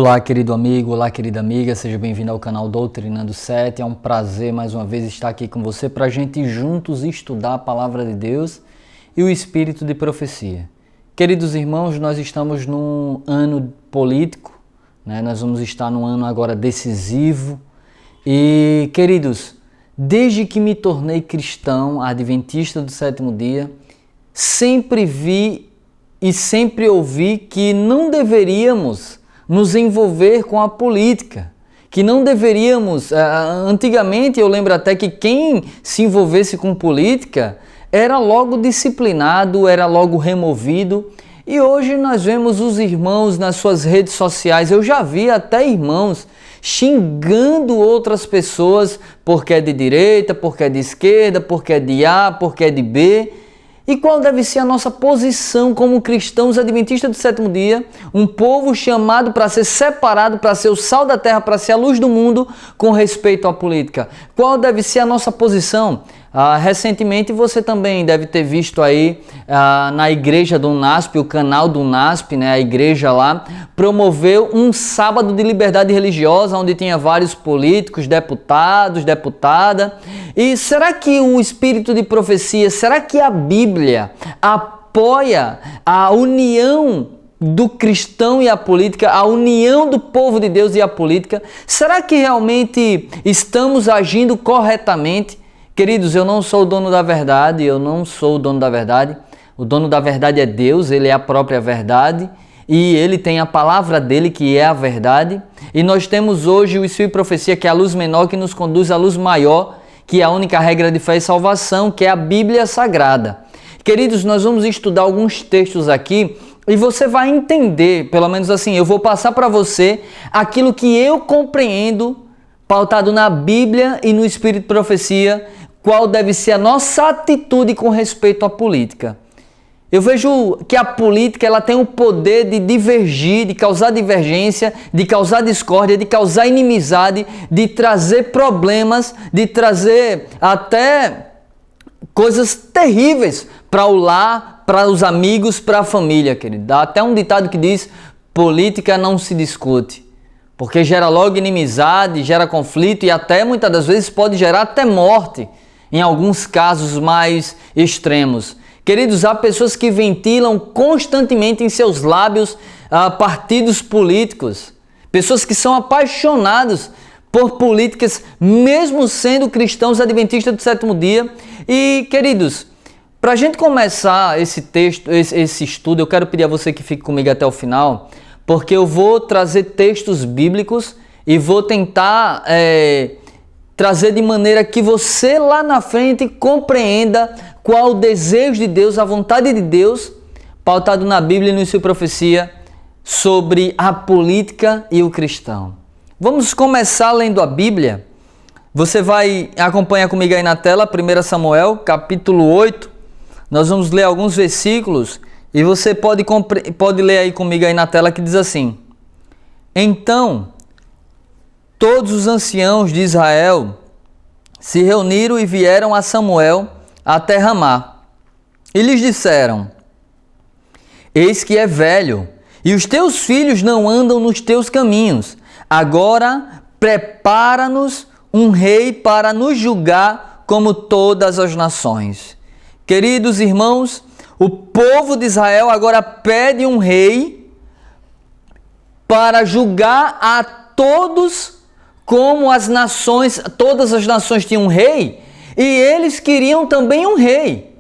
Olá, querido amigo, olá, querida amiga, seja bem-vindo ao canal Doutrinando 7. É um prazer mais uma vez estar aqui com você para a gente juntos estudar a Palavra de Deus e o Espírito de Profecia. Queridos irmãos, nós estamos num ano político, né? Nós vamos estar num ano agora decisivo e, queridos, desde que me tornei cristão, adventista do sétimo dia, sempre vi e sempre ouvi que não deveríamos nos envolver com a política, que não deveríamos, antigamente eu lembro até que quem se envolvesse com política era logo disciplinado, era logo removido, e hoje nós vemos os irmãos nas suas redes sociais, eu já vi até irmãos xingando outras pessoas porque é de direita, porque é de esquerda, porque é de A, porque é de B. E qual deve ser a nossa posição como cristãos adventistas do sétimo dia, um povo chamado para ser separado, para ser o sal da terra, para ser a luz do mundo com respeito à política? Qual deve ser a nossa posição? Recentemente você também deve ter visto aí na igreja do NASP, o canal do NASP, né, a igreja lá, promoveu um sábado de liberdade religiosa, onde tinha vários políticos, deputados, deputada. E será que o Espírito de Profecia, será que a Bíblia apoia a união do cristão e a política, a união do povo de Deus e a política? Será que realmente estamos agindo corretamente? Queridos, eu não sou o dono da verdade, eu não sou o dono da verdade. O dono da verdade é Deus, Ele é a própria verdade e Ele tem a palavra dEle que é a verdade. E nós temos hoje o Espírito de Profecia, que é a luz menor que nos conduz à luz maior, que é a única regra de fé e salvação, que é a Bíblia Sagrada. Queridos, nós vamos estudar alguns textos aqui e você vai entender, pelo menos assim, eu vou passar para você aquilo que eu compreendo, pautado na Bíblia e no Espírito de Profecia, qual deve ser a nossa atitude com respeito à política. Eu vejo que a política ela tem o poder de divergir, de causar divergência, de causar discórdia, de causar inimizade, de trazer problemas, de trazer até coisas terríveis para o lar, para os amigos, para a família, querido. Dá até um ditado que diz: política não se discute, porque gera logo inimizade, gera conflito e até muitas das vezes pode gerar até morte, em alguns casos mais extremos. Queridos, há pessoas que ventilam constantemente em seus lábios partidos políticos, pessoas que são apaixonadas por políticas, mesmo sendo cristãos adventistas do sétimo dia. E, queridos, para a gente começar esse texto, esse estudo, eu quero pedir a você que fique comigo até o final, porque eu vou trazer textos bíblicos e vou tentar trazer de maneira que você lá na frente compreenda qual o desejo de Deus, a vontade de Deus, pautado na Bíblia e no Espírito de Profecia, sobre a política e o cristão. Vamos começar lendo a Bíblia. Você vai acompanhar comigo aí na tela, 1 Samuel, capítulo 8. Nós vamos ler alguns versículos e você pode ler aí comigo aí na tela, que diz assim: Então todos os anciãos de Israel se reuniram e vieram a Samuel até Ramá. E lhes disseram: Eis que é velho, e os teus filhos não andam nos teus caminhos. Agora prepara-nos um rei para nos julgar como todas as nações. Queridos irmãos, o povo de Israel agora pede um rei para julgar a todos como as nações, todas as nações tinham um rei, e eles queriam também um rei.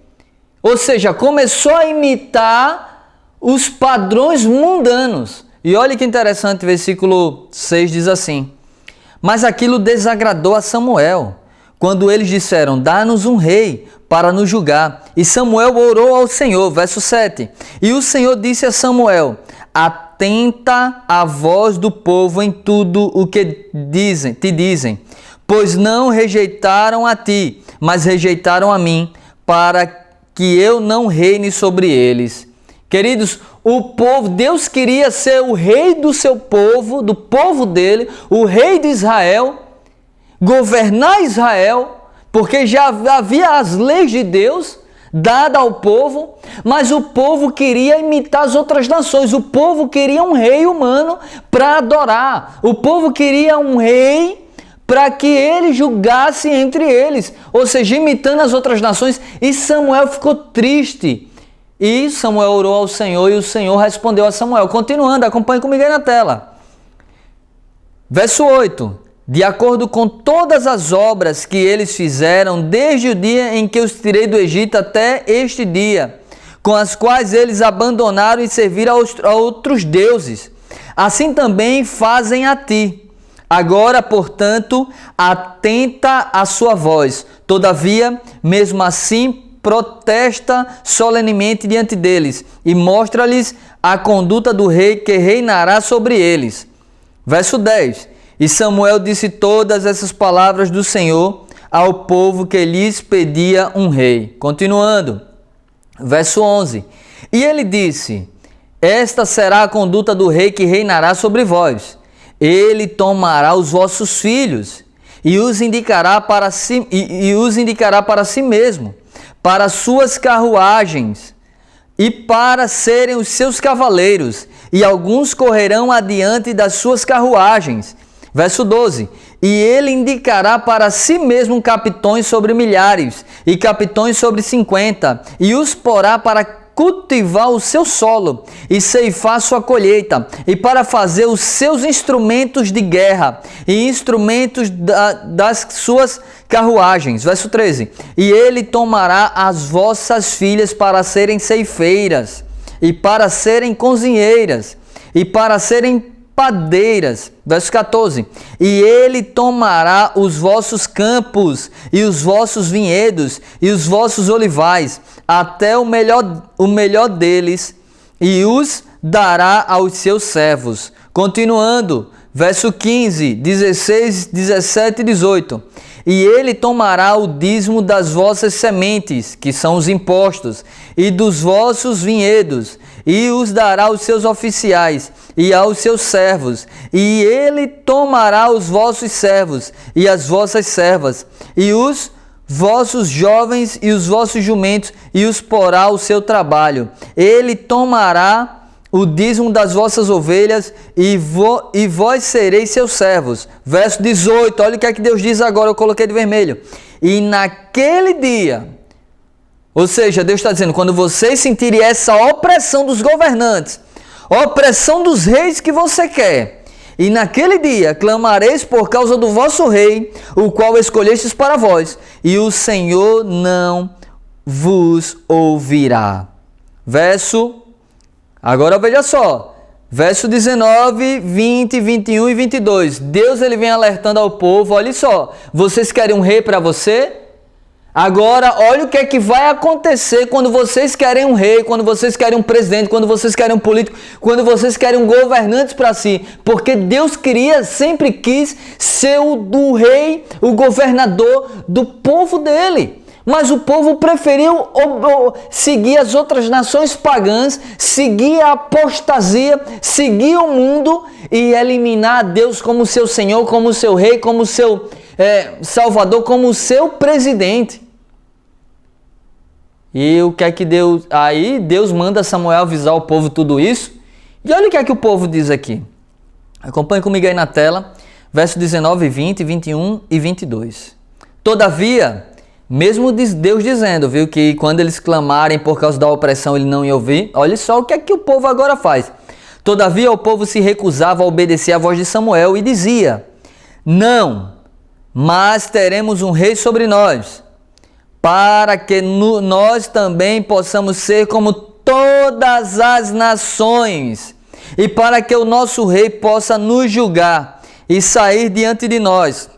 Ou seja, começou a imitar os padrões mundanos. E olha que interessante, versículo 6 diz assim: Mas aquilo desagradou a Samuel, quando eles disseram: Dá-nos um rei para nos julgar. E Samuel orou ao Senhor, verso 7. E o Senhor disse a Samuel: Atenta à voz do povo em tudo o que te dizem, pois não rejeitaram a ti, mas rejeitaram a mim, para que eu não reine sobre eles. Queridos, o povo, Deus queria ser o rei do seu povo, do povo dele, o rei de Israel, governar Israel, porque já havia as leis de Deus, dada ao povo, mas o povo queria imitar as outras nações. O povo queria um rei humano para adorar. O povo queria um rei para que ele julgasse entre eles, ou seja, imitando as outras nações. E Samuel ficou triste. E Samuel orou ao Senhor e o Senhor respondeu a Samuel. Continuando, acompanhe comigo aí na tela. Verso 8. De acordo com todas as obras que eles fizeram, desde o dia em que os tirei do Egito até este dia, com as quais eles abandonaram e serviram a outros deuses, assim também fazem a ti. Agora, portanto, atenta à sua voz. Todavia, mesmo assim, protesta solenemente diante deles e mostra-lhes a conduta do rei que reinará sobre eles. Verso 10. E Samuel disse todas essas palavras do Senhor ao povo que lhes pedia um rei. Continuando. Verso 11. E ele disse: esta será a conduta do rei que reinará sobre vós. Ele tomará os vossos filhos e os indicará para si mesmo, para suas carruagens e para serem os seus cavaleiros, e alguns correrão adiante das suas carruagens. Verso 12. E ele indicará para si mesmo capitões sobre milhares e capitões sobre 50, e os porá para cultivar o seu solo e ceifar sua colheita, e para fazer os seus instrumentos de guerra e instrumentos das suas carruagens. Verso 13. E ele tomará as vossas filhas para serem ceifeiras, e para serem cozinheiras, e para serem padeiras. Verso 14. E ele tomará os vossos campos e os vossos vinhedos e os vossos olivais, até o melhor deles, e os dará aos seus servos. Continuando, verso 15, 16, 17 e 18. E ele tomará o dízimo das vossas sementes, que são os impostos, e dos vossos vinhedos, e os dará aos seus oficiais e aos seus servos. E ele tomará os vossos servos e as vossas servas, e os vossos jovens e os vossos jumentos, e os porá ao seu trabalho. Ele tomará o dízimo das vossas ovelhas, e vós sereis seus servos. Verso 18, olha o que é que Deus diz agora, eu coloquei de vermelho. E naquele dia, ou seja, Deus está dizendo, quando vocês sentirem essa opressão dos governantes, opressão dos reis que você quer, e naquele dia clamareis por causa do vosso rei, o qual escolhestes para vós, e o Senhor não vos ouvirá. Agora veja só, verso 19, 20, 21 e 22. Deus ele vem alertando ao povo, olha só, vocês querem um rei para você? Agora, olha o que é que vai acontecer quando vocês querem um rei, quando vocês querem um presidente, quando vocês querem um político, quando vocês querem um governante para si. Porque Deus sempre quis ser o rei, o governador do povo dele. Mas o povo preferiu seguir as outras nações pagãs, seguir a apostasia, seguir o mundo e eliminar Deus como seu Senhor, como seu rei, como seu Salvador, como seu presidente. E o que é que Deus... Aí Deus manda Samuel avisar o povo tudo isso. E olha o que é que o povo diz aqui. Acompanhe comigo aí na tela. Verso 19, 20, 21 e 22. Todavia, mesmo Deus dizendo, viu, que quando eles clamarem por causa da opressão ele não ia ouvir. Olha só o que é que o povo agora faz. Todavia o povo se recusava a obedecer à voz de Samuel e dizia: não, mas teremos um rei sobre nós, para que nós também possamos ser como todas as nações, e para que o nosso rei possa nos julgar e sair diante de nós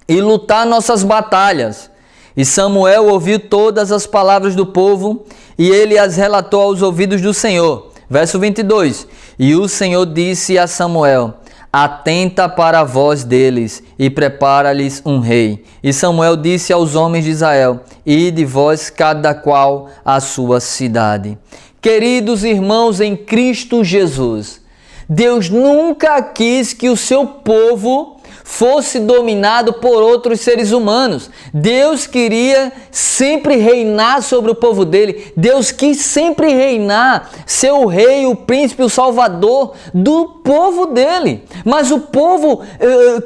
e lutar nossas batalhas. E Samuel ouviu todas as palavras do povo, e ele as relatou aos ouvidos do Senhor. Verso 22. E o Senhor disse a Samuel: atenta para a voz deles e prepara-lhes um rei. E Samuel disse aos homens de Israel: ide vós cada qual à sua cidade. Queridos irmãos em Cristo Jesus, Deus nunca quis que o seu povo fosse dominado por outros seres humanos. Deus queria sempre reinar sobre o povo dele. Deus quis sempre reinar, ser o rei, o príncipe, o salvador do povo dele. Mas o povo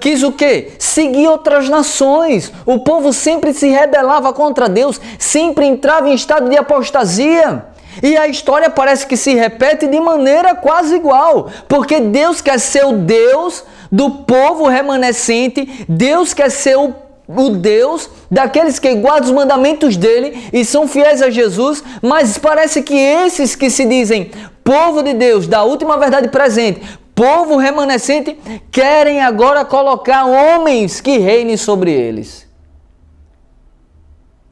quis o quê? Seguir outras nações. O povo sempre se rebelava contra Deus, sempre entrava em estado de apostasia. E a história parece que se repete de maneira quase igual, porque Deus quer ser o Deus do povo remanescente, Deus quer ser o Deus daqueles que guardam os mandamentos dele e são fiéis a Jesus, mas parece que esses que se dizem povo de Deus, da última verdade presente, povo remanescente, querem agora colocar homens que reinem sobre eles.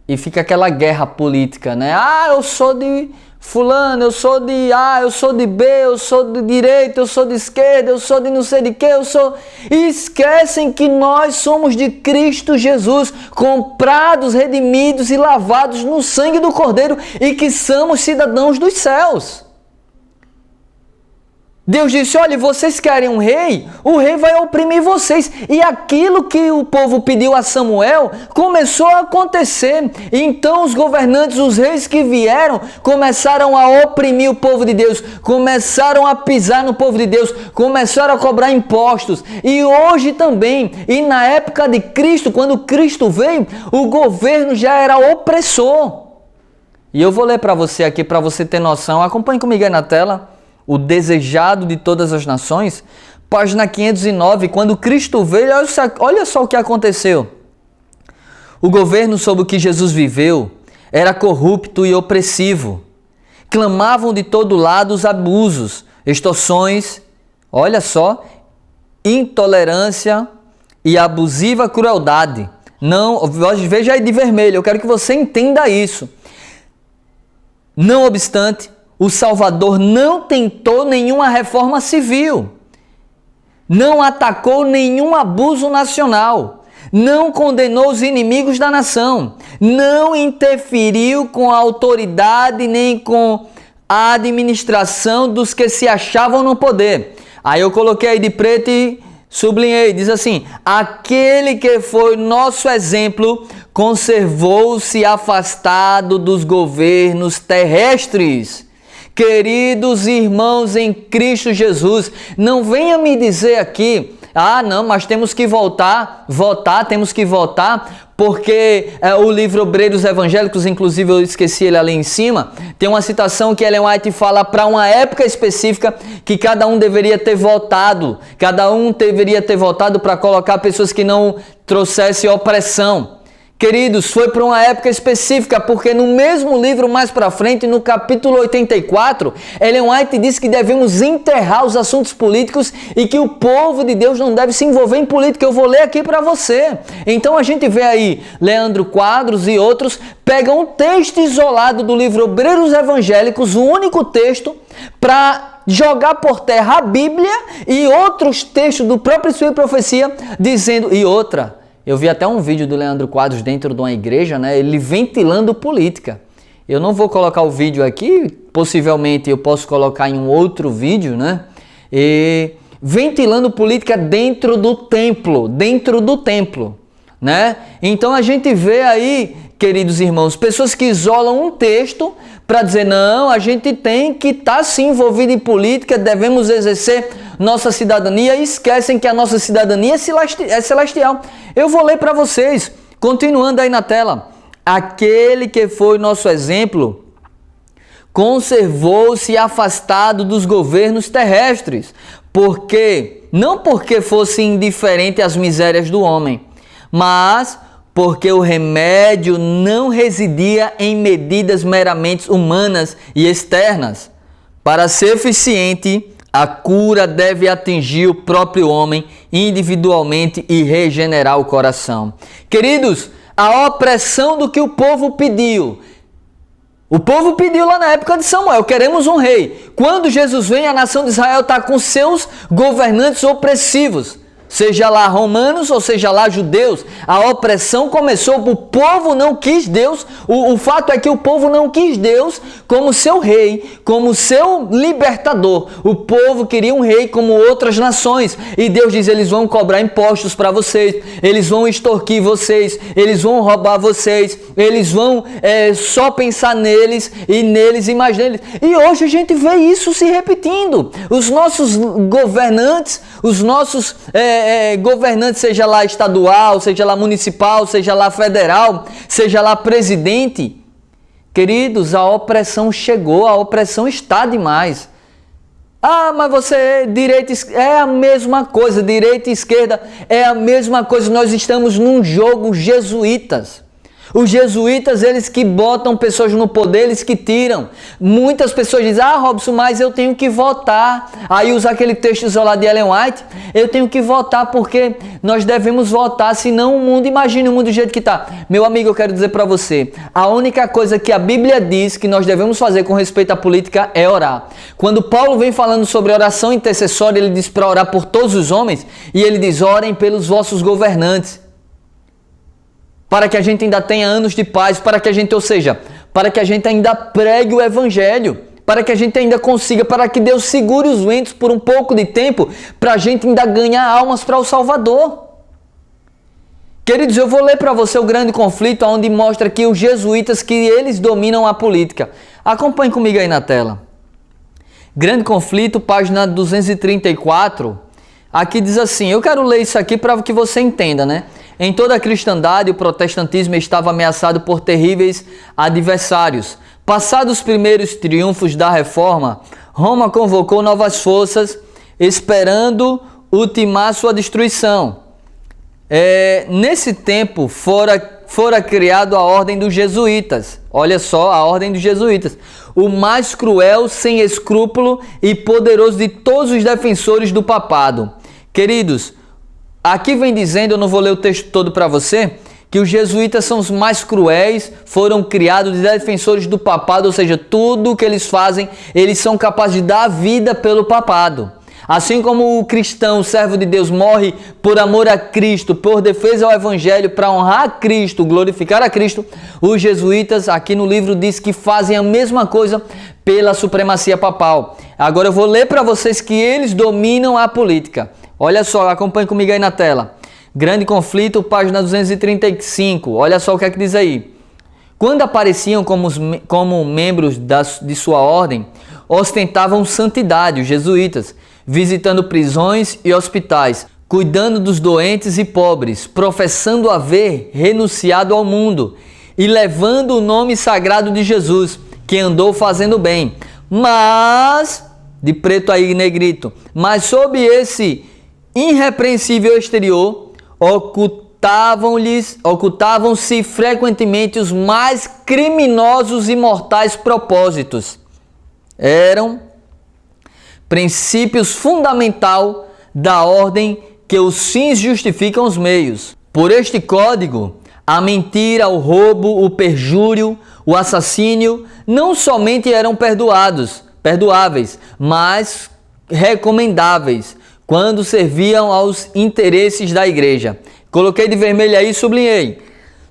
E fica aquela guerra política, né? Ah, eu sou de fulano, eu sou de A, eu sou de B, eu sou de direita, eu sou de esquerda, eu sou de não sei de que, eu sou... E esquecem que nós somos de Cristo Jesus, comprados, redimidos e lavados no sangue do Cordeiro e que somos cidadãos dos céus. Deus disse, olha, vocês querem um rei? O rei vai oprimir vocês. E aquilo que o povo pediu a Samuel começou a acontecer. E então os governantes, os reis que vieram, começaram a oprimir o povo de Deus, começaram a pisar no povo de Deus, começaram a cobrar impostos. E hoje também, e na época de Cristo, quando Cristo veio, o governo já era opressor. E eu vou ler para você aqui, para você ter noção. Acompanhe comigo aí na tela. O desejado de todas as nações, página 509, quando Cristo veio, olha só o que aconteceu. O governo sob o que Jesus viveu era corrupto e opressivo. Clamavam de todo lado os abusos, extorsões, olha só, intolerância e abusiva crueldade. Não, veja aí de vermelho, eu quero que você entenda isso. Não obstante, o Salvador não tentou nenhuma reforma civil, não atacou nenhum abuso nacional, não condenou os inimigos da nação, não interferiu com a autoridade nem com a administração dos que se achavam no poder. Aí eu coloquei aí de preto e sublinhei, diz assim, aquele que foi nosso exemplo conservou-se afastado dos governos terrestres. Queridos irmãos em Cristo Jesus, não venha me dizer aqui, não, mas temos que temos que votar, porque o livro Obreiros Evangélicos, inclusive eu esqueci ele ali em cima, tem uma citação que Ellen White fala para uma época específica que cada um deveria ter votado para colocar pessoas que não trouxessem opressão. Queridos, foi para uma época específica, porque no mesmo livro mais para frente, no capítulo 84, Ellen White diz que devemos enterrar os assuntos políticos e que o povo de Deus não deve se envolver em política. Eu vou ler aqui para você. Então a gente vê aí, Leandro Quadros e outros pegam um texto isolado do livro Obreiros Evangélicos, o único texto, para jogar por terra a Bíblia e outros textos do próprio Espírito de Profecia, dizendo, e outra... Eu vi até um vídeo do Leandro Quadros dentro de uma igreja, né? Ele ventilando política. Eu não vou colocar o vídeo aqui, possivelmente eu posso colocar em um outro vídeo, né? E ventilando política dentro do templo, né? Então a gente vê aí, queridos irmãos, pessoas que isolam um texto para dizer, não, a gente tem que estar se envolvido em política, devemos exercer nossa cidadania e esquecem que a nossa cidadania é celestial. Eu vou ler para vocês, continuando aí na tela. Aquele que foi nosso exemplo conservou-se afastado dos governos terrestres, não porque fosse indiferente às misérias do homem, mas porque o remédio não residia em medidas meramente humanas e externas. Para ser eficiente, a cura deve atingir o próprio homem individualmente e regenerar o coração. Queridos, a opressão do que o povo pediu. O povo pediu lá na época de Samuel, queremos um rei. Quando Jesus vem, a nação de Israel está com seus governantes opressivos. seja lá romanos ou seja lá judeus. A opressão começou, o povo não quis Deus. O fato é que o povo não quis Deus como seu rei, como seu libertador. O povo queria um rei como outras nações. E Deus diz, eles vão cobrar impostos para vocês, eles vão extorquir vocês, eles vão roubar vocês, eles vão só pensar neles e neles e mais neles. E hoje a gente vê isso se repetindo. Os nossos governantes, governantes, seja lá estadual, seja lá municipal, seja lá federal, seja lá presidente, queridos, a opressão chegou, a opressão está demais. Ah, mas você, direita, é a mesma coisa, direita e esquerda é a mesma coisa, nós estamos num jogo jesuítas. Os jesuítas, eles que botam pessoas no poder, eles que tiram. Muitas pessoas dizem, Robson, mas eu tenho que votar. Aí usa aquele texto isolado de Ellen White, eu tenho que votar porque nós devemos votar, senão o mundo, imagine o mundo do jeito que está. Meu amigo, eu quero dizer para você, a única coisa que a Bíblia diz que nós devemos fazer com respeito à política é orar. Quando Paulo vem falando sobre oração intercessória, ele diz para orar por todos os homens, e ele diz, orem pelos vossos governantes, para que a gente ainda tenha anos de paz, para que a gente ainda pregue o evangelho, para que a gente ainda consiga, para que Deus segure os ventos por um pouco de tempo, para a gente ainda ganhar almas para o Salvador. Queridos, eu vou ler para você o grande conflito, onde mostra que os jesuítas, que eles dominam a política. Acompanhe comigo aí na tela. Grande conflito, página 234. Aqui diz assim, eu quero ler isso aqui para que você entenda, né? Em toda a cristandade, o protestantismo estava ameaçado por terríveis adversários. Passados os primeiros triunfos da reforma, Roma convocou novas forças, esperando ultimar sua destruição. Nesse tempo, fora criado a ordem dos jesuítas. Olha só, a ordem dos jesuítas. O mais cruel, sem escrúpulo e poderoso de todos os defensores do papado. Queridos, aqui vem dizendo, eu não vou ler o texto todo para você, que os jesuítas são os mais cruéis, foram criados de defensores do papado, ou seja, tudo o que eles fazem, eles são capazes de dar a vida pelo papado. Assim como o cristão, o servo de Deus, morre por amor a Cristo, por defesa ao Evangelho, para honrar a Cristo, glorificar a Cristo, os jesuítas, aqui no livro, diz que fazem a mesma coisa pela supremacia papal. Agora eu vou ler para vocês que eles dominam a política. Olha só, acompanhe comigo aí na tela. Grande conflito, página 235. Olha só o que é que diz aí. Quando apareciam como membros de sua ordem, ostentavam santidade, os jesuítas, visitando prisões e hospitais, cuidando dos doentes e pobres, professando haver renunciado ao mundo e levando o nome sagrado de Jesus, que andou fazendo bem. Mas, de preto aí negrito, mas sob esse irrepreensível exterior, ocultavam-se frequentemente os mais criminosos e mortais propósitos. Eram princípios fundamental da ordem que os fins justificam os meios. Por este código, a mentira, o roubo, o perjúrio, o assassínio não somente eram perdoáveis, mas recomendáveis, quando serviam aos interesses da igreja. Coloquei de vermelho aí e sublinhei.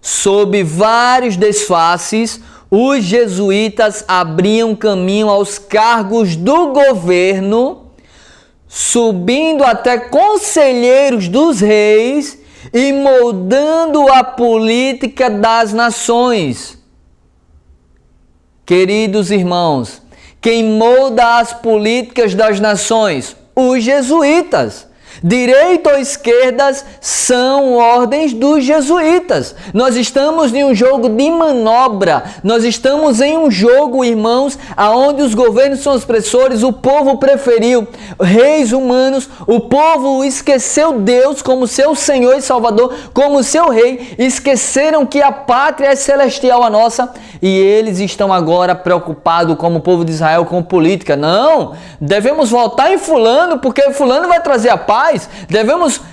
Sob vários disfarces, os jesuítas abriam caminho aos cargos do governo, subindo até conselheiros dos reis e moldando a política das nações. Queridos irmãos, quem molda as políticas das nações? Os jesuítas. Direita ou esquerdas são ordens dos jesuítas. Nós estamos em um jogo de manobra. Nós estamos em um jogo, irmãos, aonde os governos são opressores, o povo preferiu reis humanos, o povo esqueceu Deus como seu Senhor e Salvador, como seu rei, esqueceram que a pátria é celestial a nossa, e eles estão agora preocupados como o povo de Israel com política. Não, devemos votar em fulano, porque fulano vai trazer a paz.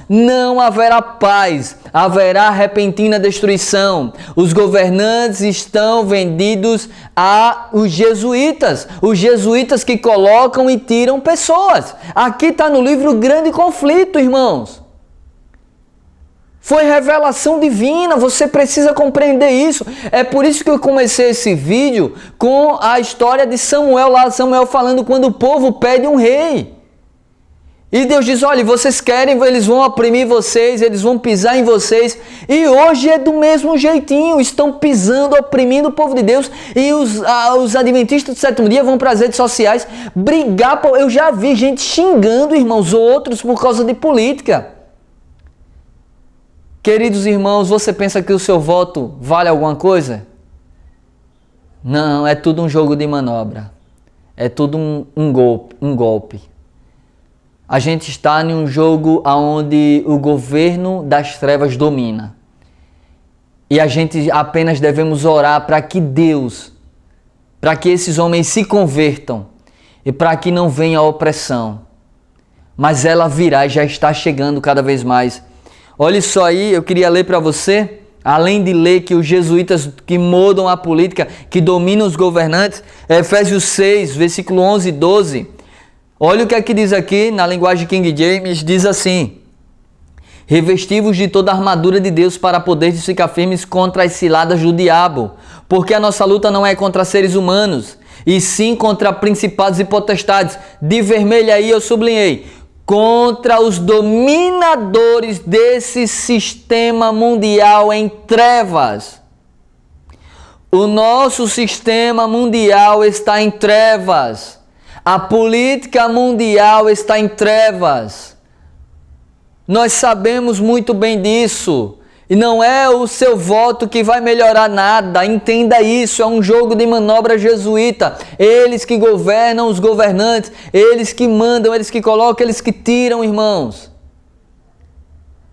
Não haverá paz, haverá repentina destruição. Os governantes estão vendidos aos jesuítas que colocam e tiram pessoas. Aqui está no livro Grande Conflito, irmãos. Foi revelação divina, você precisa compreender isso. É por isso que eu comecei esse vídeo com a história de Samuel, lá Samuel falando quando o povo pede um rei. E Deus diz, olha, vocês querem, eles vão oprimir vocês, eles vão pisar em vocês. E hoje é do mesmo jeitinho, estão pisando, oprimindo o povo de Deus. E os adventistas do sétimo dia vão para as redes sociais brigar. Eu já vi gente xingando, irmãos, outros por causa de política. Queridos irmãos, você pensa que o seu voto vale alguma coisa? Não, é tudo um jogo de manobra. É tudo um golpe. A gente está em um jogo onde o governo das trevas domina. E a gente apenas devemos orar para que Deus, para que esses homens se convertam e para que não venha a opressão. Mas ela virá e já está chegando cada vez mais. Olha só aí, eu queria ler para você, além de ler que os jesuítas que mudam a política, que dominam os governantes, Efésios 6, versículo 11 e 12. Olha o que é que diz aqui na linguagem King James, diz assim: revesti-vos de toda a armadura de Deus para poderes ficar firmes contra as ciladas do diabo, porque a nossa luta não é contra seres humanos, e sim contra principados e potestades. De vermelho aí eu sublinhei, contra os dominadores desse sistema mundial em trevas. O nosso sistema mundial está em trevas. A política mundial está em trevas. Nós sabemos muito bem disso. E não é o seu voto que vai melhorar nada. Entenda isso, é um jogo de manobra jesuíta. Eles que governam os governantes, eles que mandam, eles que colocam, eles que tiram, irmãos.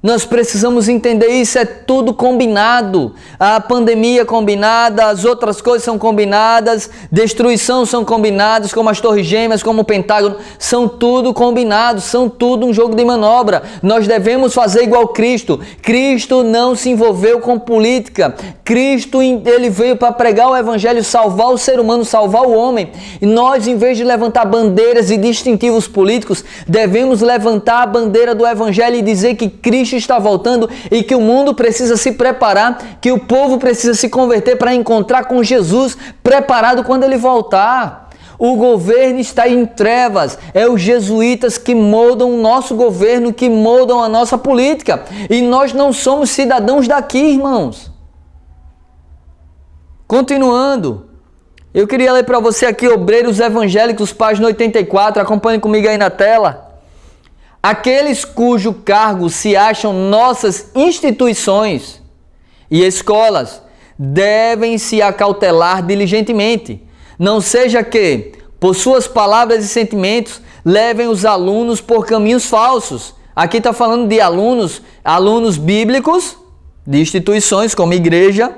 Nós precisamos entender isso, é tudo combinado. A pandemia combinada, as outras coisas são combinadas, destruição são combinadas, como as Torres Gêmeas, como o Pentágono, são tudo combinados, são tudo um jogo de manobra. Nós devemos fazer igual Cristo. Cristo não se envolveu com política. Cristo, ele veio para pregar o Evangelho, salvar o ser humano, salvar o homem. E nós, em vez de levantar bandeiras e distintivos políticos, devemos levantar a bandeira do Evangelho e dizer que Cristo está voltando e que o mundo precisa se preparar, que o povo precisa se converter para encontrar com Jesus preparado quando ele voltar. O governo está em trevas, é os jesuítas que moldam o nosso governo, que moldam a nossa política, e nós não somos cidadãos daqui, irmãos. Continuando, eu queria ler para você aqui Obreiros Evangélicos, página 84, acompanhe comigo aí na tela. Aqueles cujo cargo se acham nossas instituições e escolas devem se acautelar diligentemente. Não seja que, por suas palavras e sentimentos, levem os alunos por caminhos falsos. Aqui está falando de alunos bíblicos, de instituições como igreja,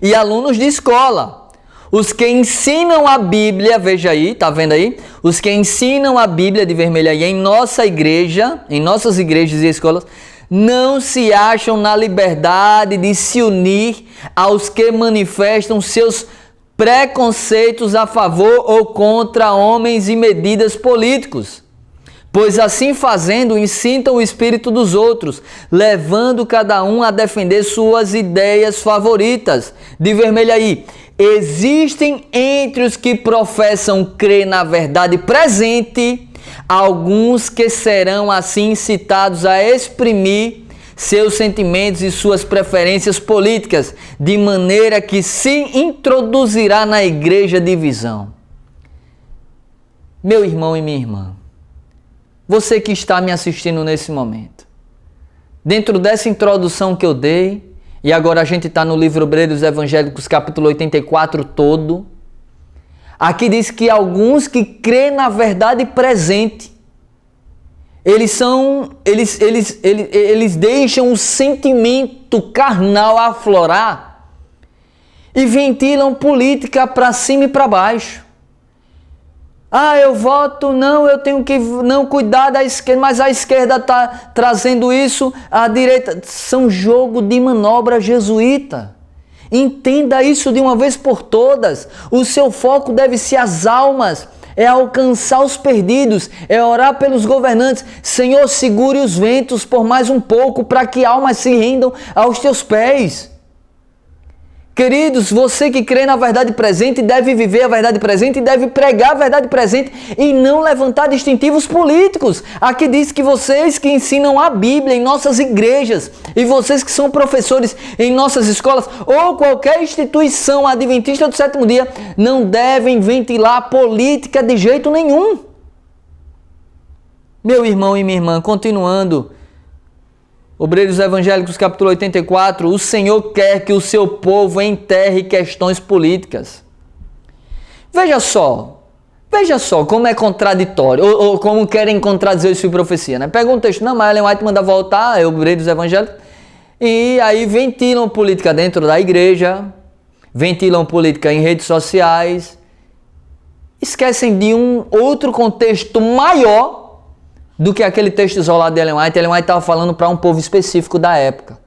e alunos de escola. Os que ensinam a Bíblia, veja aí, tá vendo aí? Os que ensinam a Bíblia de vermelho aí em nossa igreja, em nossas igrejas e escolas, não se acham na liberdade de se unir aos que manifestam seus preconceitos a favor ou contra homens e medidas políticos. Pois assim fazendo, incitam o espírito dos outros, levando cada um a defender suas ideias favoritas. De vermelho aí. Existem entre os que professam crer na verdade presente, alguns que serão assim incitados a exprimir seus sentimentos e suas preferências políticas, de maneira que se introduzirá na igreja divisão. Meu irmão e minha irmã, você que está me assistindo nesse momento, dentro dessa introdução que eu dei, e agora a gente está no livro Obreiros Evangélicos, capítulo 84 todo. Aqui diz que alguns que crêem na verdade presente, eles deixam o sentimento carnal aflorar e ventilam política para cima e para baixo. Ah, eu voto, não, eu tenho que não cuidar da esquerda, mas a esquerda está trazendo isso, a direita. São jogo de manobra jesuíta. Entenda isso de uma vez por todas. O seu foco deve ser as almas. é alcançar os perdidos, é orar pelos governantes. Senhor, segure os ventos por mais um pouco para que almas se rendam aos teus pés. Queridos, você que crê na verdade presente deve viver a verdade presente e deve pregar a verdade presente e não levantar distintivos políticos. Aqui diz que vocês que ensinam a Bíblia em nossas igrejas e vocês que são professores em nossas escolas ou qualquer instituição adventista do sétimo dia não devem ventilar política de jeito nenhum. Meu irmão e minha irmã, continuando, Obreiros Evangélicos, capítulo 84, o Senhor quer que o seu povo enterre questões políticas. Veja só como é contraditório, ou como querem contradizer isso em profecia, né? Pega um texto, não, mas Ellen White manda voltar, Obreiros Evangélicos, e aí ventilam política dentro da igreja, ventilam política em redes sociais, esquecem de um outro contexto maior do que aquele texto isolado de Ellen White. Ellen White estava falando para um povo específico da época.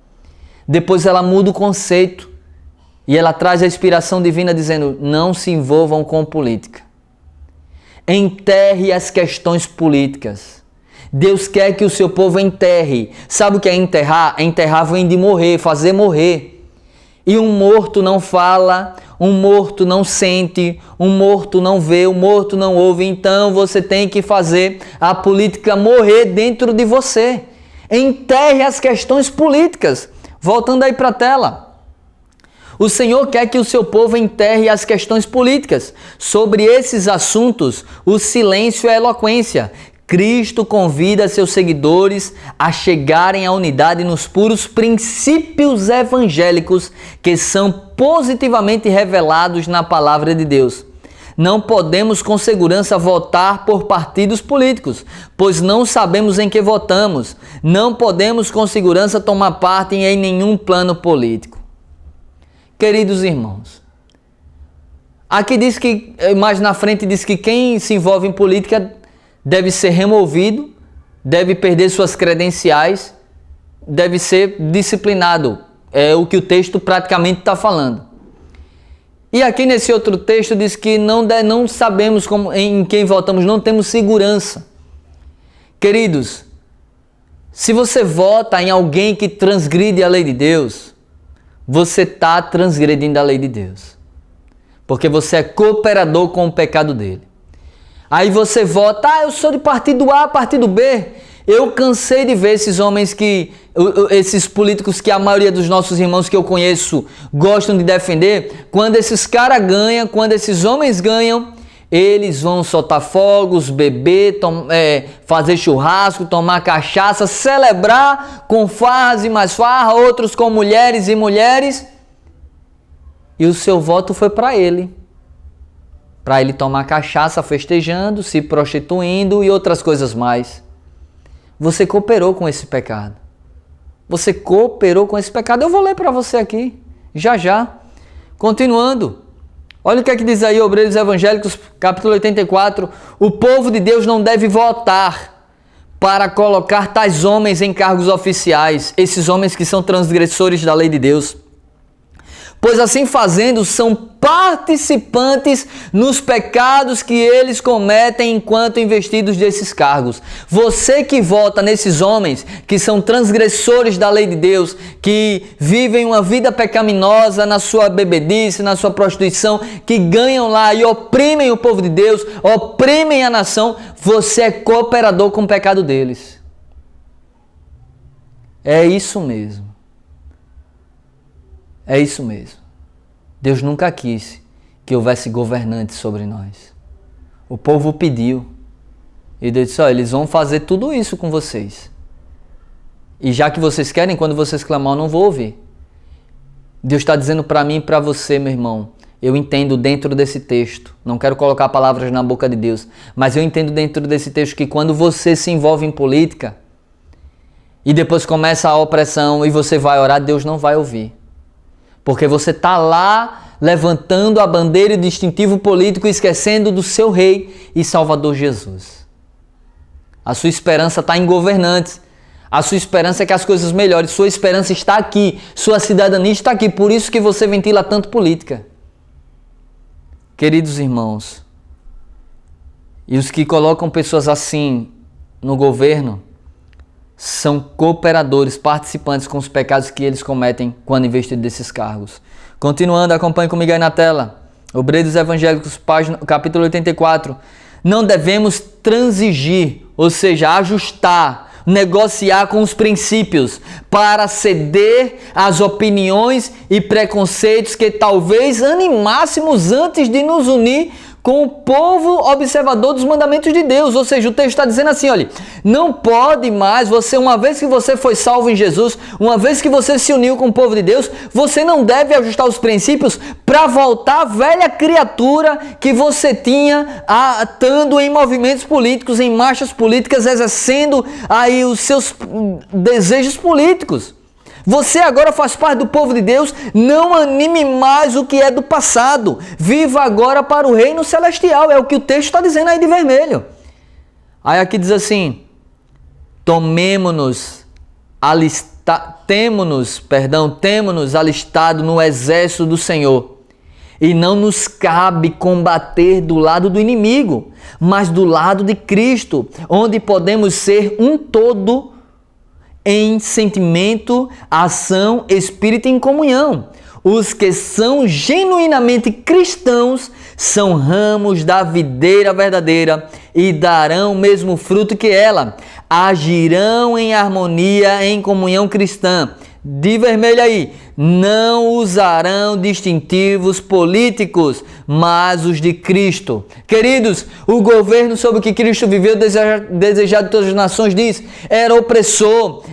Depois ela muda o conceito e ela traz a inspiração divina dizendo: não se envolvam com política. Enterre as questões políticas. Deus quer que o seu povo enterre. Sabe o que é enterrar? Enterrar vem de morrer, fazer morrer. E um morto não fala, um morto não sente, um morto não vê, um morto não ouve. Então você tem que fazer a política morrer dentro de você. Enterre as questões políticas. Voltando aí para a tela. O Senhor quer que o seu povo enterre as questões políticas. Sobre esses assuntos, o silêncio é eloquência. Cristo convida seus seguidores a chegarem à unidade nos puros princípios evangélicos que são positivamente revelados na palavra de Deus. Não podemos com segurança votar por partidos políticos, pois não sabemos em que votamos. Não podemos com segurança tomar parte em nenhum plano político. Queridos irmãos, aqui diz que, mais na frente diz que quem se envolve em política deve ser removido, deve perder suas credenciais, deve ser disciplinado. É o que o texto praticamente está falando. E aqui nesse outro texto diz que não sabemos em quem votamos, não temos segurança. Queridos, se você vota em alguém que transgride a lei de Deus, você está transgredindo a lei de Deus. Porque você é cooperador com o pecado dele. Aí você vota, eu sou de partido A, partido B. Eu cansei de ver esses políticos que a maioria dos nossos irmãos que eu conheço gostam de defender. Quando esses caras ganham, quando esses homens ganham, eles vão soltar fogos, beber, fazer churrasco, tomar cachaça, celebrar com farras e mais farra, outros com mulheres e mulheres. E o seu voto foi para ele. Para ele tomar cachaça festejando, se prostituindo e outras coisas mais. Você cooperou com esse pecado. Você cooperou com esse pecado. Eu vou ler para você aqui, já. Continuando. Olha o que é que diz aí, Obreiros Evangélicos, capítulo 84. O povo de Deus não deve votar para colocar tais homens em cargos oficiais. Esses homens que são transgressores da lei de Deus. Pois assim fazendo, são participantes nos pecados que eles cometem enquanto investidos desses cargos. Você que vota nesses homens que são transgressores da lei de Deus, que vivem uma vida pecaminosa na sua bebedice, na sua prostituição, que ganham lá e oprimem o povo de Deus, oprimem a nação, você é cooperador com o pecado deles. É isso mesmo. É isso mesmo. Deus nunca quis que houvesse governantes sobre nós. O povo pediu. E Deus disse, eles vão fazer tudo isso com vocês. E já que vocês querem, quando vocês clamar, eu não vou ouvir. Deus está dizendo para mim e para você, meu irmão. Eu entendo dentro desse texto. Não quero colocar palavras na boca de Deus. Mas eu entendo dentro desse texto que quando você se envolve em política e depois começa a opressão e você vai orar, Deus não vai ouvir. Porque você está lá levantando a bandeira e o distintivo político, esquecendo do seu Rei e Salvador Jesus. A sua esperança está em governantes. A sua esperança é que as coisas melhorem. Sua esperança está aqui. Sua cidadania está aqui. Por isso que você ventila tanto política. Queridos irmãos, E os que colocam pessoas assim no governo são cooperadores, participantes com os pecados que eles cometem quando investidos desses cargos. Continuando, acompanhe comigo aí na tela. Obreiros Evangélicos, capítulo 84. Não devemos transigir, ou seja, ajustar, negociar com os princípios para ceder às opiniões e preconceitos que talvez animássemos antes de nos unir com o povo observador dos mandamentos de Deus. Ou seja, o texto está dizendo assim, olha, não pode mais você, uma vez que você foi salvo em Jesus, uma vez que você se uniu com o povo de Deus, você não deve ajustar os princípios para voltar à velha criatura que você tinha estando em movimentos políticos, em marchas políticas, exercendo aí os seus desejos políticos. Você agora faz parte do povo de Deus, não anime mais o que é do passado. Viva agora para o reino celestial, é o que o texto está dizendo aí de vermelho. Aí aqui diz assim, temo-nos alistado no exército do Senhor. E não nos cabe combater do lado do inimigo, mas do lado de Cristo, onde podemos ser um todo em sentimento, ação, espírito e em comunhão. Os que são genuinamente cristãos são ramos da videira verdadeira e darão o mesmo fruto que ela. Agirão em harmonia, em comunhão cristã. De vermelho aí, não usarão distintivos políticos, mas os de Cristo. Queridos, o governo sobre o que Cristo viveu, desejado de todas as nações, diz, era opressor,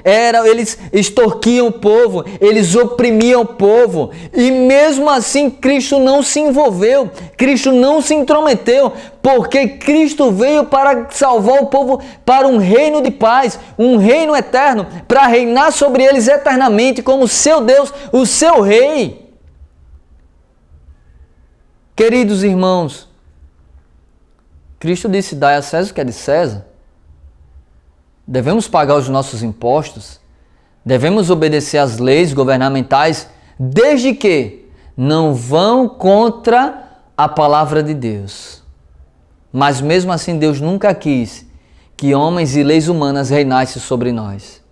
eles extorquiam o povo, eles oprimiam o povo, e mesmo assim Cristo não se envolveu, Cristo não se intrometeu, porque Cristo veio para salvar o povo para um reino de paz, um reino eterno, para reinar sobre eles eternamente como seu Deus, o seu rei. Queridos irmãos, Cristo disse, dai a César o que é de César. Devemos pagar os nossos impostos, devemos obedecer às leis governamentais, desde que não vão contra a palavra de Deus. Mas mesmo assim Deus nunca quis que homens e leis humanas reinassem sobre nós.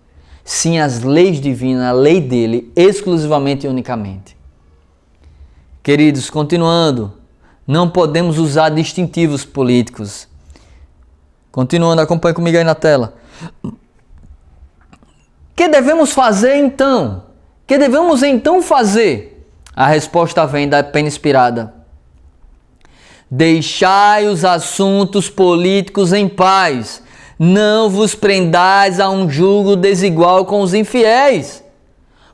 Sim, as leis divinas, a lei dele, exclusivamente e unicamente. Queridos, continuando, não podemos usar distintivos políticos. Continuando, acompanhe comigo aí na tela. O que devemos fazer então? O que devemos então fazer? A resposta vem da pena inspirada. Deixai os assuntos políticos em paz. Não vos prendais a um jugo desigual com os infiéis.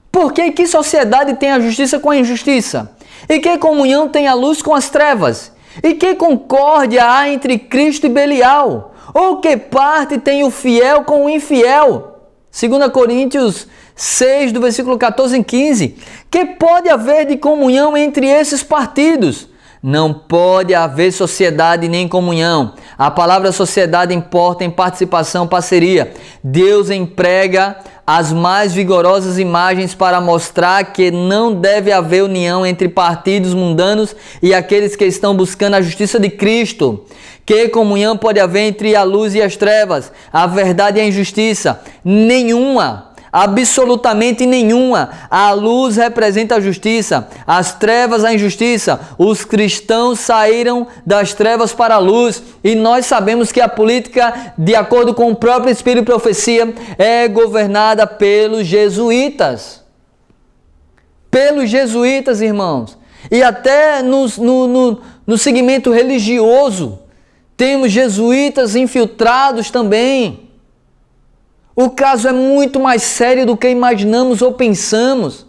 Porque que sociedade tem a justiça com a injustiça? E que comunhão tem a luz com as trevas? E que concórdia há entre Cristo e Belial? Ou que parte tem o fiel com o infiel? 2 Coríntios 6, do versículo 14 e 15. Que pode haver de comunhão entre esses partidos? Não pode haver sociedade nem comunhão. A palavra sociedade importa em participação, parceria. Deus emprega as mais vigorosas imagens para mostrar que não deve haver união entre partidos mundanos e aqueles que estão buscando a justiça de Cristo. Que comunhão pode haver entre a luz e as trevas, a verdade e a injustiça? Nenhuma. Absolutamente nenhuma. A luz representa a justiça, as trevas a injustiça. Os cristãos saíram das trevas para a luz e nós sabemos que a política, de acordo com o próprio Espírito e Profecia, é governada pelos jesuítas. Pelos jesuítas, irmãos. E até no segmento religioso, temos jesuítas infiltrados também. O caso é muito mais sério do que imaginamos ou pensamos.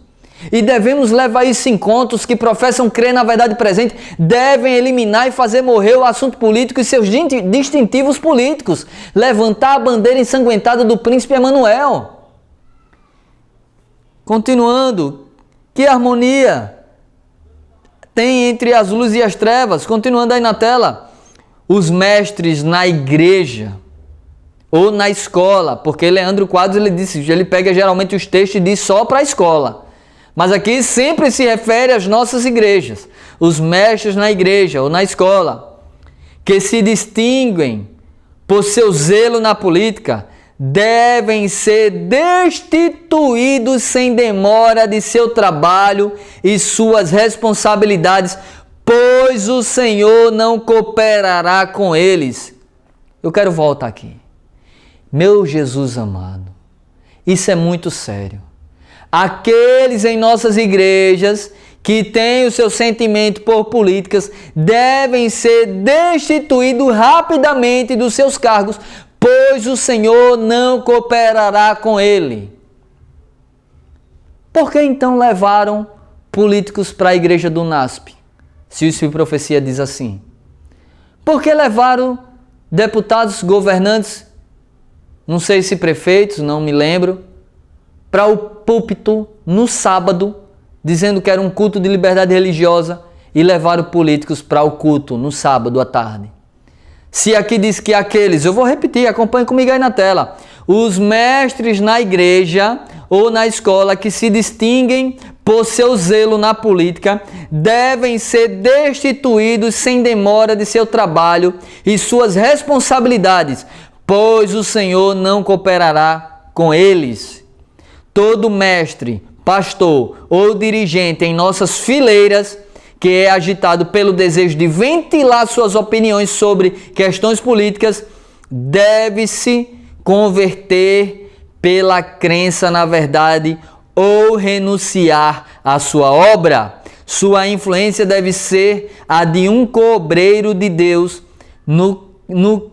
E devemos levar isso em conta. Os que professam crer na verdade presente devem eliminar e fazer morrer o assunto político e seus distintivos políticos. Levantar a bandeira ensanguentada do príncipe Emanuel. Continuando, que harmonia tem entre as luzes e as trevas? Continuando aí na tela, os mestres na igreja ou na escola, porque Leandro Quadros ele pega geralmente os textos e diz só para a escola. Mas aqui sempre se refere às nossas igrejas, os mestres na igreja ou na escola, que se distinguem por seu zelo na política devem ser destituídos sem demora de seu trabalho e suas responsabilidades, pois o Senhor não cooperará com eles. Eu quero voltar aqui. Meu Jesus amado, isso é muito sério. Aqueles em nossas igrejas que têm o seu sentimento por políticas devem ser destituídos rapidamente dos seus cargos, pois o Senhor não cooperará com ele. Por que então levaram políticos para a igreja do NASP? Se a profecia diz assim. Por que levaram deputados, governantes, não sei se prefeitos, não me lembro, para o púlpito no sábado, dizendo que era um culto de liberdade religiosa, e levaram políticos para o culto no sábado à tarde? Se aqui diz que aqueles, eu vou repetir, acompanhe comigo aí na tela, os mestres na igreja ou na escola que se distinguem por seu zelo na política devem ser destituídos sem demora de seu trabalho e suas responsabilidades, pois o Senhor não cooperará com eles. Todo mestre, pastor ou dirigente em nossas fileiras que é agitado pelo desejo de ventilar suas opiniões sobre questões políticas, deve-se converter pela crença na verdade ou renunciar à sua obra. Sua influência deve ser a de um cobreiro de Deus no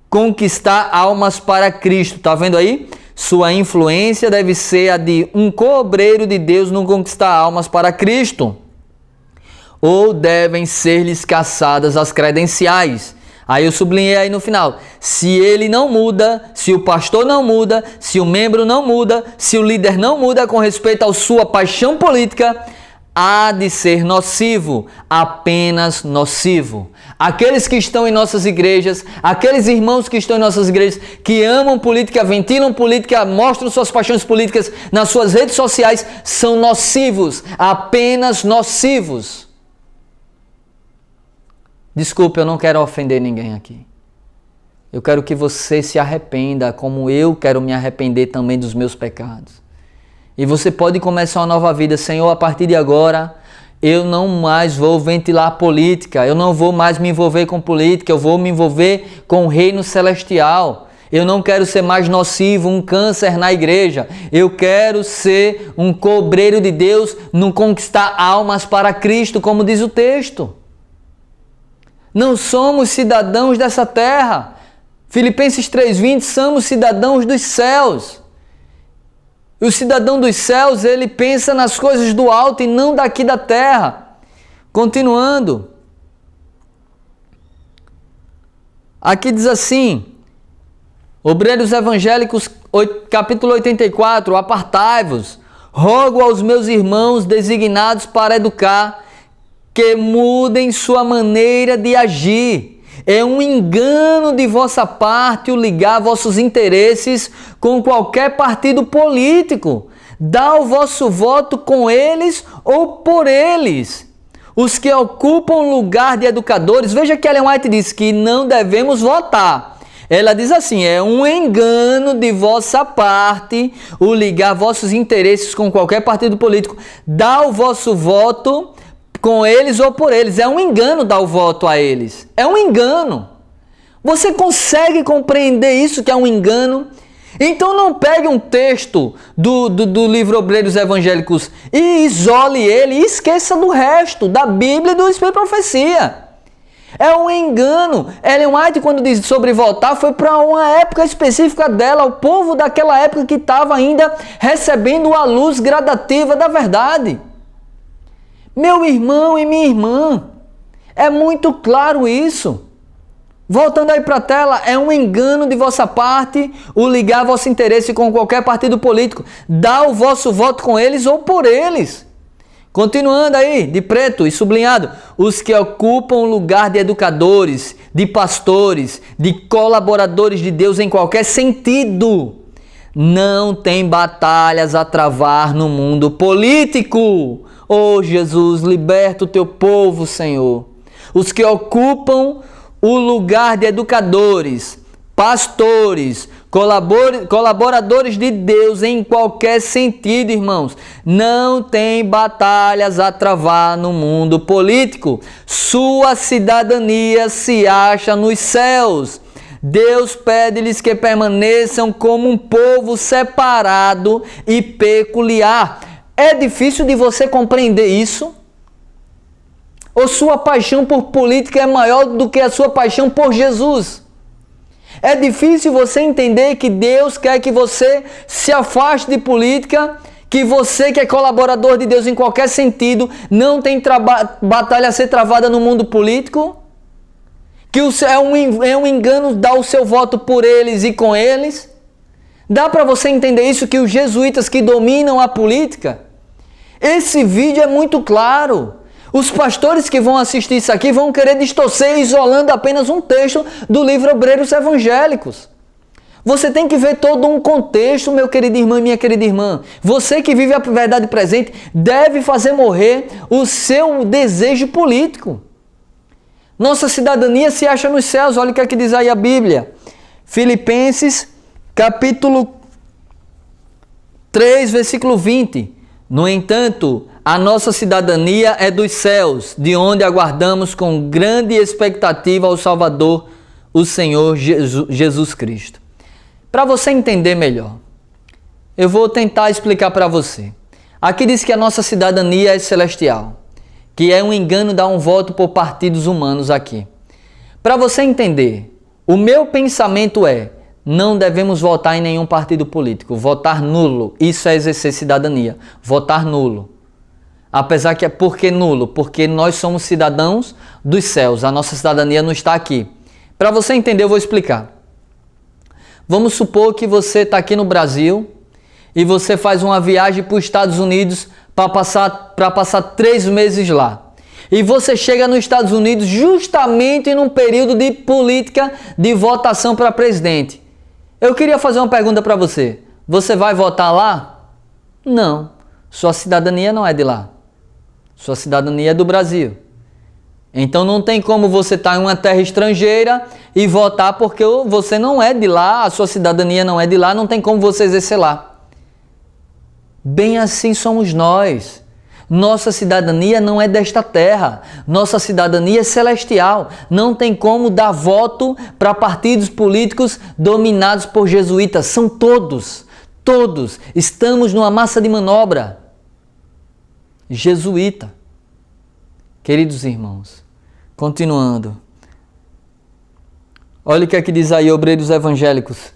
conquistar almas para Cristo. Tá vendo aí? Sua influência deve ser a de um cobreiro de Deus no conquistar almas para Cristo. Ou devem ser-lhes cassadas as credenciais. Aí eu sublinhei aí no final. Se ele não muda, se o pastor não muda, se o membro não muda, se o líder não muda com respeito à sua paixão política, há de ser nocivo, apenas nocivo. Aqueles que estão em nossas igrejas, aqueles irmãos que estão em nossas igrejas, que amam política, ventilam política, mostram suas paixões políticas nas suas redes sociais, são nocivos, apenas nocivos. Desculpe, eu não quero ofender ninguém aqui. Eu quero que você se arrependa, como eu quero me arrepender também dos meus pecados. E você pode começar uma nova vida. Senhor, a partir de agora, eu não mais vou ventilar política, eu não vou mais me envolver com política, eu vou me envolver com o reino celestial. Eu não quero ser mais nocivo, um câncer na igreja. Eu quero ser um cobreiro de Deus no conquistar almas para Cristo, como diz o texto. Não somos cidadãos dessa terra. Filipenses 3:20, somos cidadãos dos céus. E o cidadão dos céus, ele pensa nas coisas do alto e não daqui da terra. Continuando. Aqui diz assim, Obreiros Evangélicos, capítulo 84, apartai-vos, rogo aos meus irmãos designados para educar, que mudem sua maneira de agir. É um engano de vossa parte o ligar vossos interesses com qualquer partido político. Dá o vosso voto com eles ou por eles. Os que ocupam lugar de educadores, veja que Ellen White diz que não devemos votar. Ela diz assim, é um engano de vossa parte o ligar vossos interesses com qualquer partido político. Dá o vosso voto com eles ou por eles. É um engano dar o voto a eles. É um engano. Você consegue compreender isso que é um engano? Então não pegue um texto do livro Obreiros Evangélicos e isole ele e esqueça do resto, da Bíblia e do Espírito de Profecia. É um engano. Ellen White, quando diz sobre votar, foi para uma época específica dela, o povo daquela época que estava ainda recebendo a luz gradativa da verdade. Meu irmão e minha irmã, é muito claro isso. Voltando aí para a tela, é um engano de vossa parte o ligar vosso interesse com qualquer partido político. Dá o vosso voto com eles ou por eles. Continuando aí, de preto e sublinhado, os que ocupam o lugar de educadores, de pastores, de colaboradores de Deus em qualquer sentido, não tem batalhas a travar no mundo político. Oh Jesus, liberta o teu povo, Senhor. Os que ocupam o lugar de educadores, pastores, colaboradores de Deus em qualquer sentido, irmãos. Não tem batalhas a travar no mundo político. Sua cidadania se acha nos céus. Deus pede-lhes que permaneçam como um povo separado e peculiar. É difícil de você compreender isso? Ou sua paixão por política é maior do que a sua paixão por Jesus? É difícil você entender que Deus quer que você se afaste de política, que você que é colaborador de Deus em qualquer sentido, não tem batalha a ser travada no mundo político? Que é um engano dar o seu voto por eles e com eles? Dá para você entender isso, que os jesuítas que dominam a política? Esse vídeo é muito claro. Os pastores que vão assistir isso aqui vão querer distorcer isolando apenas um texto do livro Obreiros Evangélicos. Você tem que ver todo um contexto, meu querido irmão e minha querida irmã. Você que vive a verdade presente deve fazer morrer o seu desejo político. Nossa cidadania se acha nos céus. Olha o que é que diz aí a Bíblia. Filipenses, capítulo 3, versículo 20. No entanto, a nossa cidadania é dos céus, de onde aguardamos com grande expectativa ao Salvador, o Senhor Jesus Cristo. Para você entender melhor, eu vou tentar explicar para você. Aqui diz que a nossa cidadania é celestial, que é um engano dar um voto por partidos humanos aqui. Para você entender, o meu pensamento é: não devemos votar em nenhum partido político. Votar nulo, isso é exercer cidadania. Votar nulo. Apesar que é por que nulo? Porque nós somos cidadãos dos céus. A nossa cidadania não está aqui. Para você entender, eu vou explicar. Vamos supor que você está aqui no Brasil e você faz uma viagem para os Estados Unidos para passar 3 meses lá. E você chega nos Estados Unidos justamente num período de política de votação para presidente. Eu queria fazer uma pergunta para você. Você vai votar lá? Não. Sua cidadania não é de lá. Sua cidadania é do Brasil. Então não tem como você estar em uma terra estrangeira e votar porque você não é de lá, a sua cidadania não é de lá, não tem como você exercer lá. Bem assim somos nós. Nossa cidadania não é desta terra. Nossa cidadania é celestial. Não tem como dar voto para partidos políticos dominados por jesuítas. São todos. Estamos numa massa de manobra jesuíta. Queridos irmãos, continuando. Olha o que é que diz aí Obreiros Evangélicos.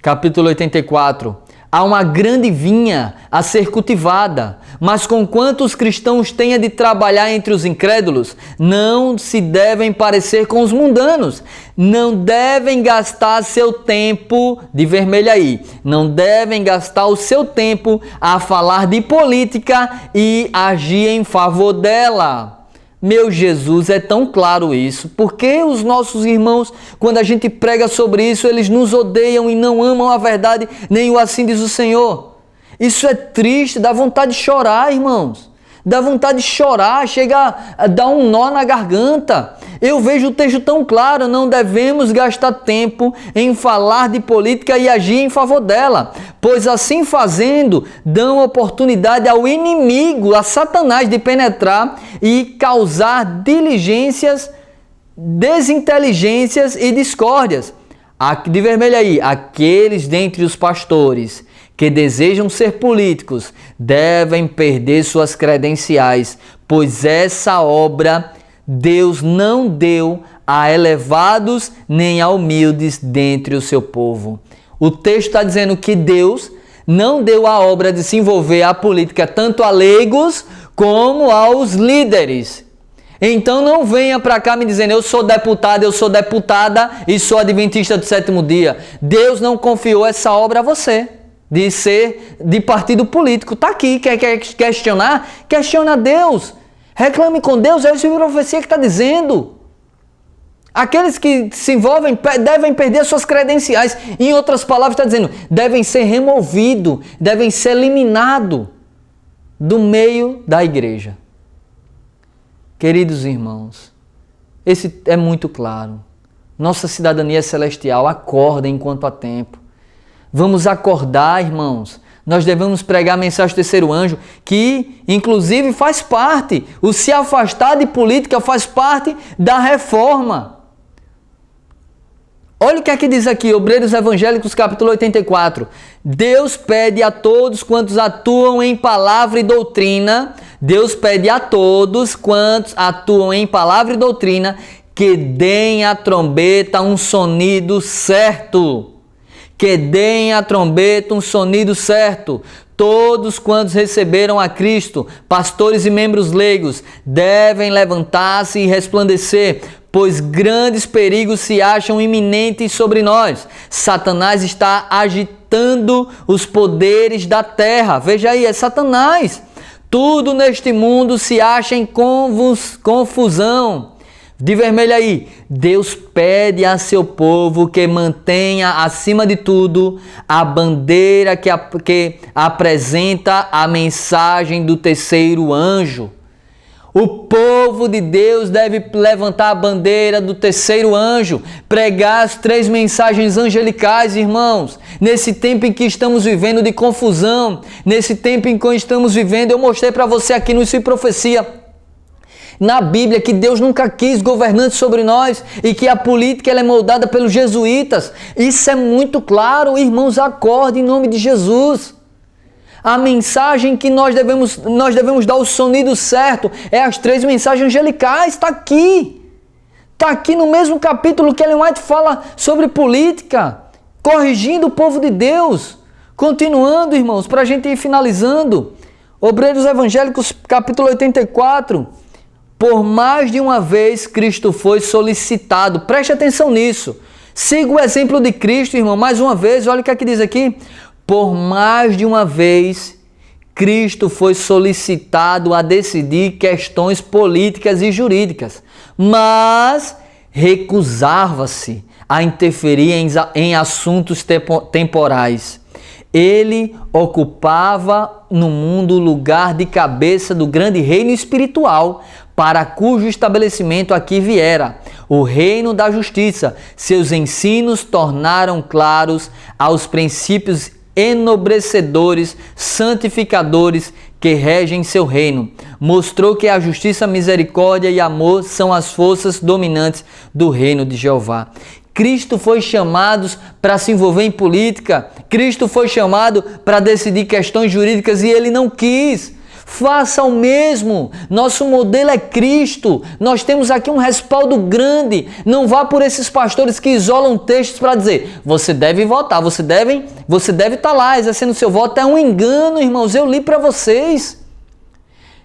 Capítulo 84. Há uma grande vinha a ser cultivada, mas conquanto os cristãos tenham de trabalhar entre os incrédulos, não se devem parecer com os mundanos, não devem gastar seu tempo, de vermelho aí, não devem gastar o seu tempo a falar de política e agir em favor dela. Meu Jesus, é tão claro isso. Por que os nossos irmãos, quando a gente prega sobre isso, eles nos odeiam e não amam a verdade, nem o assim diz o Senhor? Isso é triste, dá vontade de chorar, irmãos. Dá vontade de chorar, chega a dar um nó na garganta. Eu vejo o texto tão claro, não devemos gastar tempo em falar de política e agir em favor dela, pois assim fazendo, dão oportunidade ao inimigo, a Satanás, de penetrar e causar desinteligências e discórdias. De vermelho aí, aqueles dentre os pastores que desejam ser políticos devem perder suas credenciais, pois essa obra Deus não deu a elevados nem a humildes dentre o seu povo. O texto está dizendo que Deus não deu a obra de se envolver a política tanto a leigos como aos líderes. Então não venha para cá me dizendo: eu sou deputado, eu sou deputada e sou adventista do sétimo dia. Deus não confiou essa obra a você, de ser de partido político. Está aqui, quer questionar? Questiona Deus. Reclame com Deus, é isso que a profecia que está dizendo. Aqueles que se envolvem devem perder suas credenciais. Em outras palavras, está dizendo, devem ser removidos, devem ser eliminados do meio da igreja. Queridos irmãos, Esse é muito claro. Nossa cidadania celestial, acorda enquanto há tempo. Vamos acordar, irmãos. Nós devemos pregar a mensagem do terceiro anjo, que inclusive faz parte. O se afastar de política faz parte da reforma. Olha o que é que diz aqui, Obreiros Evangélicos, capítulo 84. Deus pede a todos quantos atuam em palavra e doutrina, Deus pede a todos quantos atuam em palavra e doutrina, que deem a trombeta um sonido certo. Que deem a trombeta um sonido certo. Todos quantos receberam a Cristo, pastores e membros leigos, devem levantar-se e resplandecer, pois grandes perigos se acham iminentes sobre nós. Satanás está agitando os poderes da terra. Veja aí, é Satanás. Tudo neste mundo se acha em confusão. De vermelho aí, Deus pede a seu povo que mantenha acima de tudo a bandeira que apresenta a mensagem do terceiro anjo. O povo de Deus deve levantar a bandeira do terceiro anjo, pregar as 3 mensagens angelicais, irmãos. Nesse tempo em que estamos vivendo de confusão, nesse tempo em que estamos vivendo, eu mostrei para você aqui no Isso e Profecia, na Bíblia, que Deus nunca quis governantes sobre nós e que a política ela é moldada pelos jesuítas. Isso é muito claro, irmãos, acorde em nome de Jesus. A mensagem que nós devemos dar o sonido certo é as 3 mensagens angelicais, está aqui. Está aqui no mesmo capítulo que Ellen White fala sobre política, corrigindo o povo de Deus. Continuando, irmãos, para a gente ir finalizando. Obreiros Evangélicos, capítulo 84. Por mais de uma vez Cristo foi solicitado. Preste atenção nisso. Siga o exemplo de Cristo, irmão. Mais uma vez, olha o que aqui diz aqui. Por mais de uma vez Cristo foi solicitado a decidir questões políticas e jurídicas, mas recusava-se a interferir em assuntos temporais. Ele ocupava no mundo o lugar de cabeça do grande reino espiritual, para cujo estabelecimento aqui viera, o reino da justiça. Seus ensinos tornaram claros aos princípios enobrecedores, santificadores que regem seu reino. Mostrou que a justiça, misericórdia e amor são as forças dominantes do reino de Jeová. Cristo foi chamado para se envolver em política. Cristo foi chamado para decidir questões jurídicas e ele não quis. Faça o mesmo. Nosso modelo é Cristo. Nós temos aqui um respaldo grande. Não vá por esses pastores que isolam textos para dizer: você deve votar, você deve estar lá exercendo seu voto. É um engano, irmãos. Eu li para vocês.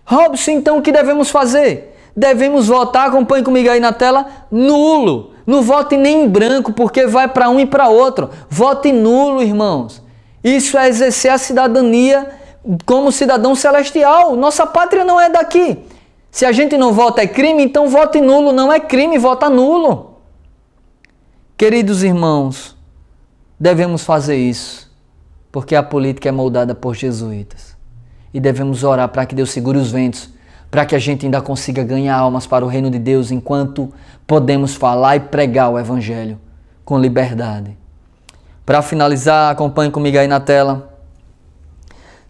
Robson, então o que devemos fazer? Devemos votar, acompanhe comigo aí na tela, nulo. Não vote nem em branco, porque vai para um e para outro. Vote nulo, irmãos. Isso é exercer a cidadania como cidadão celestial. Nossa pátria não é daqui. Se a gente não vota é crime, então vote nulo. Não é crime, vota nulo. Queridos irmãos, devemos fazer isso, porque a política é moldada por jesuítas. E devemos orar para que Deus segure os ventos, para que a gente ainda consiga ganhar almas para o reino de Deus, enquanto podemos falar e pregar o Evangelho com liberdade. Para finalizar, acompanhe comigo aí na tela.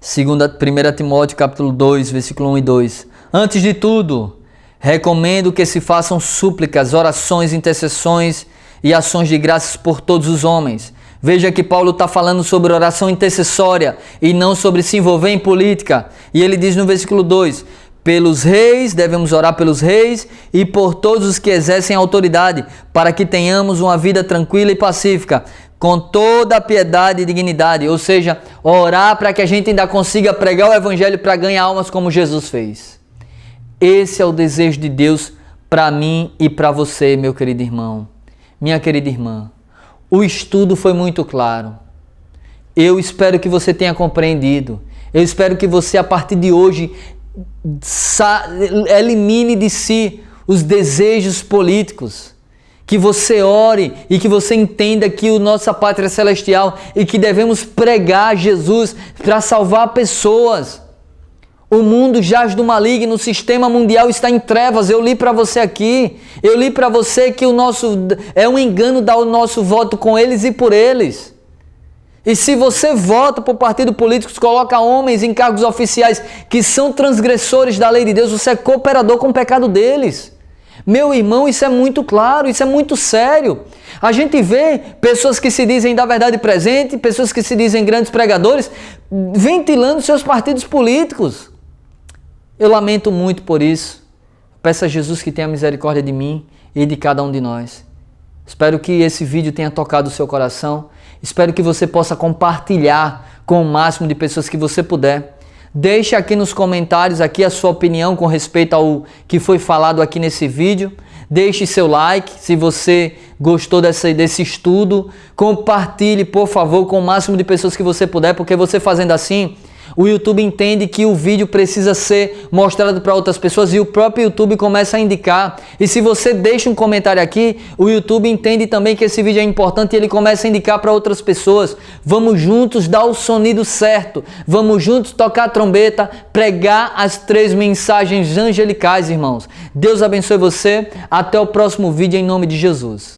1 Timóteo capítulo 2, versículo 1 e 2. Antes de tudo, recomendo que se façam súplicas, orações, intercessões e ações de graças por todos os homens. Veja que Paulo está falando sobre oração intercessória e não sobre se envolver em política. E ele diz no versículo 2, pelos reis, devemos orar pelos reis e por todos os que exercem autoridade, para que tenhamos uma vida tranquila e pacífica, com toda a piedade e dignidade. Ou seja, orar para que a gente ainda consiga pregar o Evangelho para ganhar almas como Jesus fez. Esse é o desejo de Deus para mim e para você, meu querido irmão, minha querida irmã. O estudo foi muito claro. Eu espero que você tenha compreendido. Eu espero que você, a partir de hoje, elimine de si os desejos políticos. Que você ore e que você entenda que a nossa pátria é celestial e que devemos pregar Jesus para salvar pessoas. O mundo jaz do maligno, o sistema mundial está em trevas. Eu li para você aqui. Eu li para você que é um engano dar o nosso voto com eles e por eles. E se você vota por partido político, coloca homens em cargos oficiais que são transgressores da lei de Deus, você é cooperador com o pecado deles. Meu irmão, isso é muito claro, isso é muito sério. A gente vê pessoas que se dizem da verdade presente, pessoas que se dizem grandes pregadores, ventilando seus partidos políticos. Eu lamento muito por isso. Peço a Jesus que tenha misericórdia de mim e de cada um de nós. Espero que esse vídeo tenha tocado o seu coração. Espero que você possa compartilhar com o máximo de pessoas que você puder. Deixe aqui nos comentários aqui a sua opinião com respeito ao que foi falado aqui nesse vídeo. Deixe seu like se você gostou desse estudo. Compartilhe, por favor, com o máximo de pessoas que você puder, porque você fazendo assim, o YouTube entende que o vídeo precisa ser mostrado para outras pessoas e o próprio YouTube começa a indicar. E se você deixa um comentário aqui, o YouTube entende também que esse vídeo é importante e ele começa a indicar para outras pessoas. Vamos juntos dar o sonido certo. Vamos juntos tocar a trombeta, pregar as 3 mensagens angelicais, irmãos. Deus abençoe você. Até o próximo vídeo em nome de Jesus.